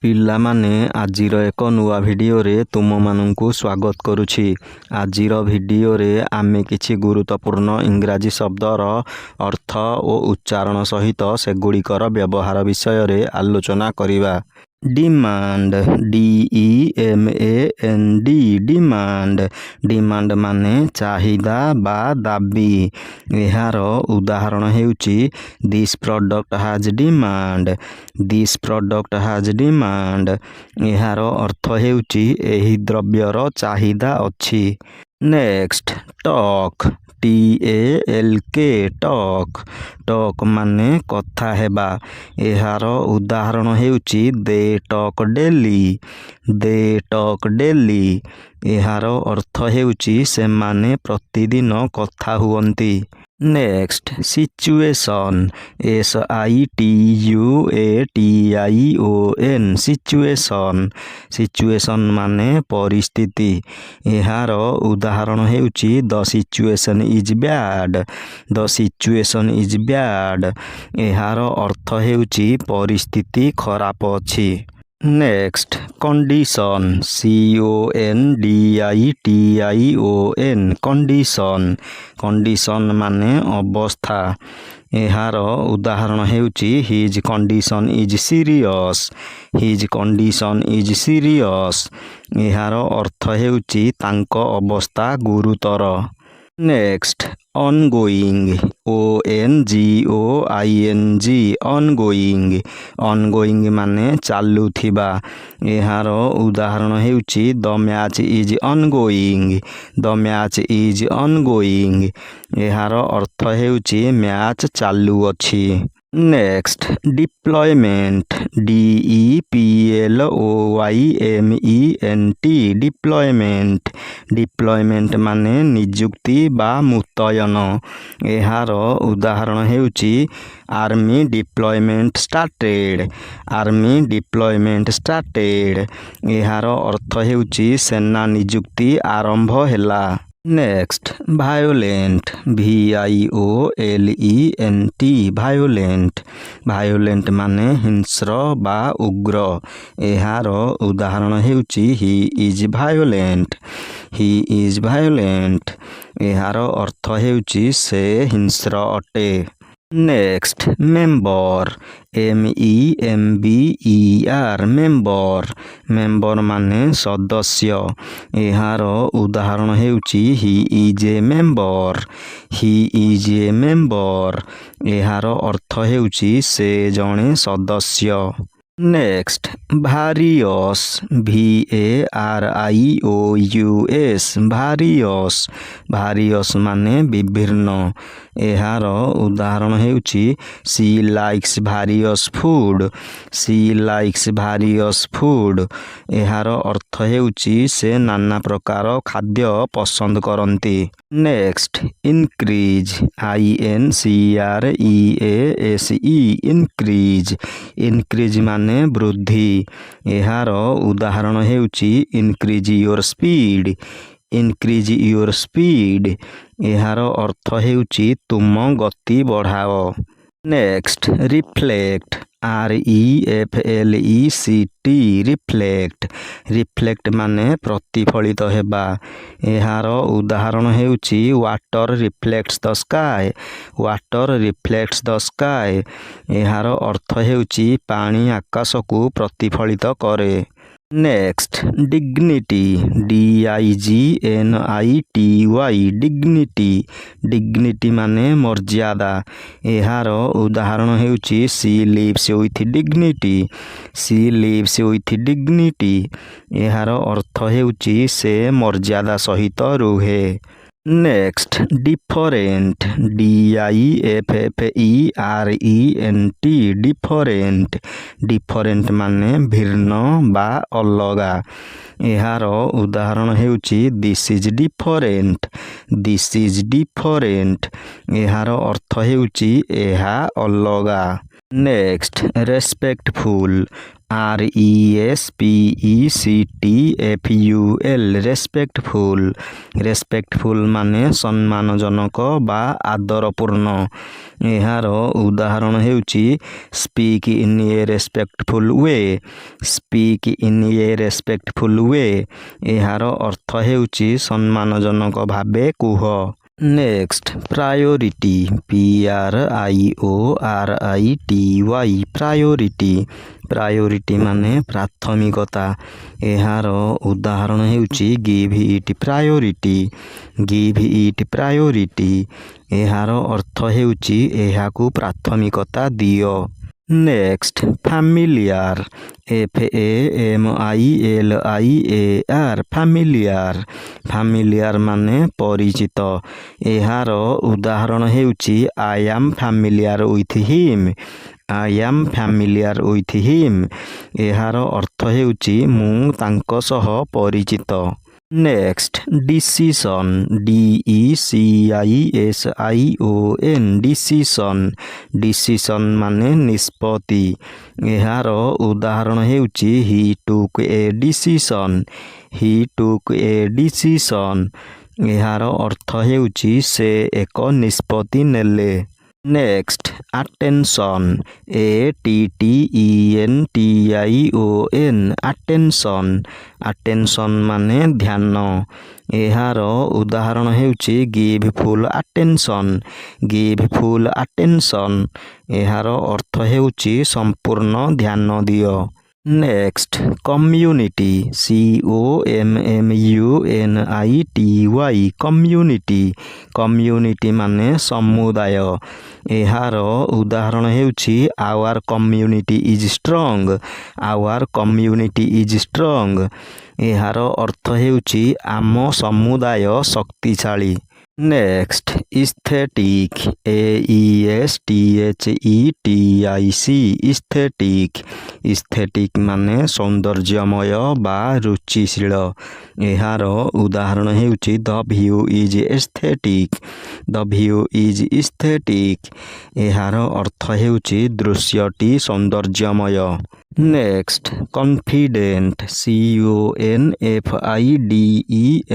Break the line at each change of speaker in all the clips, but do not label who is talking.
ପିଲାମାନେ ଆଜିର ଏକ ନୂଆ ଭିଡ଼ିଓରେ ତୁମମାନଙ୍କୁ ସ୍ୱାଗତ କରୁଛି। ଆଜିର ଭିଡ଼ିଓରେ ଆମେ କିଛି ଗୁରୁତ୍ୱପୂର୍ଣ୍ଣ ଇଂରାଜୀ ଶବ୍ଦର ଅର୍ଥ ଓ ଉଚ୍ଚାରଣ ସହିତ ସେଗୁଡ଼ିକର ବ୍ୟବହାର ବିଷୟରେ ଆଲୋଚନା କରିବା। ଡିମାଣ୍ଡ DEMAND ଡିମାଣ୍ଡ ଡିମାଣ୍ଡ ମାନେ ଚାହିଦା ବା ଦାବି। ଏହାର ଉଦାହରଣ ହେଉଛି this product has demand. This product has demand. ଏହାର ଅର୍ଥ ହେଉଛି ଏହି ଦ୍ରବ୍ୟର ଚାହିଦା ଅଛି। Next talk TALK talk talk ମାନେ କଥା ହେବା। ଏହାର ଉଦାହରଣ ହେଉଛି they talk daily. They talk daily. ଏହାର ଅର୍ଥ ହେଉଛି ସେମାନେ ପ୍ରତିଦିନ କଥା ହୁଅନ୍ତି। Next situation SITUATION situation. Situation ମାନେ ପରିସ୍ଥିତି। ଏହାର ଉଦାହରଣ ହେଉଛି the situation is bad. The situation is bad. ଏହାର ଅର୍ଥ ହେଉଛି ପରିସ୍ଥିତି ଖରାପ ଅଛି। Next condition CONDITION condition. Condition ମାନେ ଅବସ୍ଥା। ଏହାର ଉଦାହରଣ ହେଉଛି his condition is serious. His condition is serious. ଏହାର ଅର୍ଥ ହେଉଛି ତାଙ୍କ ଅବସ୍ଥା ଗୁରୁତର। Next ଅନଗୋଇଂ ONGOING ଅନଗୋଇଂ। ଅନଗୋଇଂ ମାନେ ଚାଲୁଥିବା। ଏହାର ଉଦାହରଣ ହେଉଛି the match is ongoing. The match is ongoing. ଏହାର ଅର୍ଥ ହେଉଛି ମ୍ୟାଚ୍ ଚାଲୁଅଛି। Next deployment DEPLOYMENT deployment. Deployment ମାନେ ନିଯୁକ୍ତି ବା ମୁତୟନ। ଏହାର ଉଦାହରଣ ହେଉଛି army deployment started. Army deployment started. ଏହାର ଅର୍ଥ ହେଉଛି ସେନା ନିଯୁକ୍ତି ଆରମ୍ଭ ହେଲା। Next ଭାୟୋଲେଣ୍ଟ VIOLENT ଭାୟୋଲେଣ୍ଟ। ଭାୟୋଲେଣ୍ଟ ମାନେ ହିଂସ୍ର ବା ଉଗ୍ର। ଏହାର ଉଦାହରଣ ହେଉଛି ହି ଇଜ୍ ଭାୟୋଲେଣ୍ଟ। He is ଭାୟୋଲେଣ୍ଟ। ଏହାର ଅର୍ଥ ହେଉଛି ସେ ହିଂସ୍ର ଅଟେ। Next member MEMBER member. Member ମାନେ ସଦସ୍ୟ। ଏହାର ଉଦାହରଣ ହେଉଛି he is a member. He is a member. ଏହାର ଅର୍ଥ ହେଉଛି ସେ ଜଣେ ସଦସ୍ୟ। Next ଭାରିୟସ୍ VARIOUS ଭାରିୟସ୍। ଭାରିୟସ୍ ମାନେ ବିଭିନ୍ନ। ଏହାର ଉଦାହରଣ ହେଉଛି she likes various food. She likes various food. ଏହାର ଅର୍ଥ ହେଉଛି ସେ ନାନା ପ୍ରକାର ଖାଦ୍ୟ ପସନ୍ଦ କରନ୍ତି। Next increase INCREASE increase. Increase ମାନେ ବୃଦ୍ଧି। ଏହାର ଉଦାହରଣ ହେଉଛି increase your speed. Increase your speed. ଏହାର ଅର୍ଥ ହେଉଛି ତୁମ ଗତି ବଢ଼ାଅ। Next reflect REFLECT reflect. Reflect ମାନେ ପ୍ରତିଫଳିତ ହେବା। ଏହାର ଉଦାହରଣ ହେଉଛି water reflects the sky. Water reflects the sky. ଏହାର ଅର୍ଥ ହେଉଛି ପାଣି ଆକାଶକୁ ପ୍ରତିଫଳିତ କରେ। Next dignity DIGNITY dignity. Dignity ମାନେ ମର୍ଯ୍ୟାଦା। ଏହାର ଉଦାହରଣ ହେଉଛି C leaves with dignity. C leaves with dignity. ଏହାର ଅର୍ଥ ହେଉଛି ସେ ମର୍ଯ୍ୟାଦା ସହିତ ରୁହେ। Next different DIFFERENT different. Different ମାନେ ଭିନ୍ନ ବା ଅଲଗା। ଏହାର ଉଦାହରଣ ହେଉଛି this is different. This is different. ଏହାର ଅର୍ଥ ହେଉଛି ଏହା ଅଲଗା। Next ରେସ୍ପେକ୍ଟଫୁଲ୍ RESPECTFUL ରେସ୍ପେକ୍ଟଫୁଲ୍। ରେସ୍ପେକ୍ଟଫୁଲ୍ ମାନେ ସମ୍ମାନଜନକ ବା ଆଦରପୂର୍ଣ୍ଣ। ଏହାର ଉଦାହରଣ ହେଉଛି speak in a respectful way. Speak in a respectful way ଏହାର ଅର୍ଥ ହେଉଛି ସମ୍ମାନଜନକ ଭାବେ କୁହ। Next priority PRIORITY priority. Priority ମାନେ ପ୍ରାଥମିକତା। ଏହାର ଉଦାହରଣ ହେଉଛି give it priority. Give it priority ଏହାର ଅର୍ଥ ହେଉଛି ଏହାକୁ ପ୍ରାଥମିକତା ଦିଅ। Next ଫ୍ୟାମିଲିଆର FAMILIAR ଫ୍ୟାମିଲିଆର। ଫ୍ୟାମିଲିଆର ମାନେ ପରିଚିତ। ଏହାର ଉଦାହରଣ ହେଉଛି I am familiar with him. I am familiar with him ଏହାର ଅର୍ଥ ହେଉଛି ମୁଁ ତାଙ୍କ ସହ ପରିଚିତ। Next decision DECISION decision. Decision ମାନେ ନିଷ୍ପତ୍ତି। ଏହାର ଉଦାହରଣ ହେଉଛି ହି ଟୁକ୍ ଏ ଡିସିସନ୍। ହି ଟୁକ୍ ଏ ଡିସିସନ୍ ଏହାର ଅର୍ଥ ହେଉଛି ସେ ଏକ ନିଷ୍ପତ୍ତି ନେଲେ। Next attention ATTENTION attention. Attention ମାନେ ଧ୍ୟାନ। ଏହାର ଉଦାହରଣ ହେଉଛି give full attention. Give full attention ଏହାର ଅର୍ଥ ହେଉଛି ସମ୍ପୂର୍ଣ୍ଣ ଧ୍ୟାନ ଦିଅ। Next community COMMUNITY community. Community ମାନେ ସମୁଦାୟ। ଏହାର ଉଦାହରଣ ହେଉଛି our community is strong. Our community is strong ଏହାର ଅର୍ଥ ହେଉଛି ଆମ ସମୁଦାୟ ଶକ୍ତିଶାଳୀ। Next ଇସ୍ଥେଟିକ୍ AESTHETIC ଇସ୍ଥେଟିକ୍। ଇସ୍ଥେଟିକ୍ ମାନେ ସୌନ୍ଦର୍ଯ୍ୟମୟ ବା ରୁଚିଶୀଳ। ଏହାର ଉଦାହରଣ ହେଉଛି the view is aesthetic. The view is aesthetic ଏହାର ଅର୍ଥ ହେଉଛି ଦୃଶ୍ୟଟି ସୌନ୍ଦର୍ଯ୍ୟମୟ। Next confident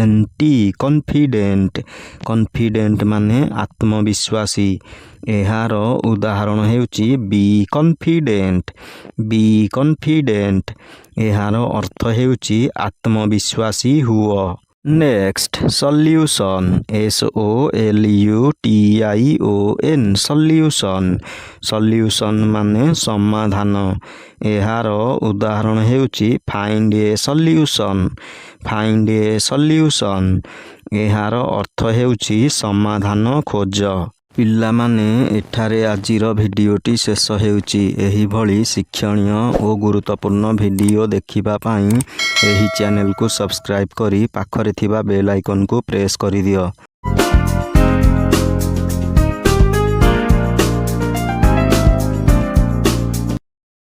CONFIDENT confident. Confident ମାନେ ଆତ୍ମବିଶ୍ୱାସୀ। ଏହାର ଉଦାହରଣ ହେଉଛି ବି କନଫିଡେଣ୍ଟ। ବି କନଫିଡେଣ୍ଟ ଏହାର ଅର୍ଥ ହେଉଛି ଆତ୍ମବିଶ୍ୱାସୀ ହୁଅ। Next solution SOLUTION solution. Solution ମାନେ ସମାଧାନ। ଏହାର ଉଦାହରଣ ହେଉଛି ଫାଇଣ୍ଡ ଏ ସଲ୍ୟୁସନ୍। ଫାଇଣ୍ଡ ଏ ସଲ୍ୟୁସନ୍ ଏହାର ଅର୍ଥ ହେଉଛି ସମାଧାନ ଖୋଜ। ପିଲାମାନେ ଏଠାରେ ଆଜିର ଭିଡ଼ିଓଟି ଶେଷ ହେଉଛି। ଏହିଭଳି ଶିକ୍ଷଣୀୟ ଓ ଗୁରୁତ୍ୱପୂର୍ଣ୍ଣ ଭିଡ଼ିଓ ଦେଖିବା ପାଇଁ ଏହି ଚ୍ୟାନେଲକୁ ସବସ୍କ୍ରାଇବ୍ କରି ପାଖରେ ଥିବା ବେଲ୍ ଆଇକନକୁ ପ୍ରେସ୍ କରିଦିଅ।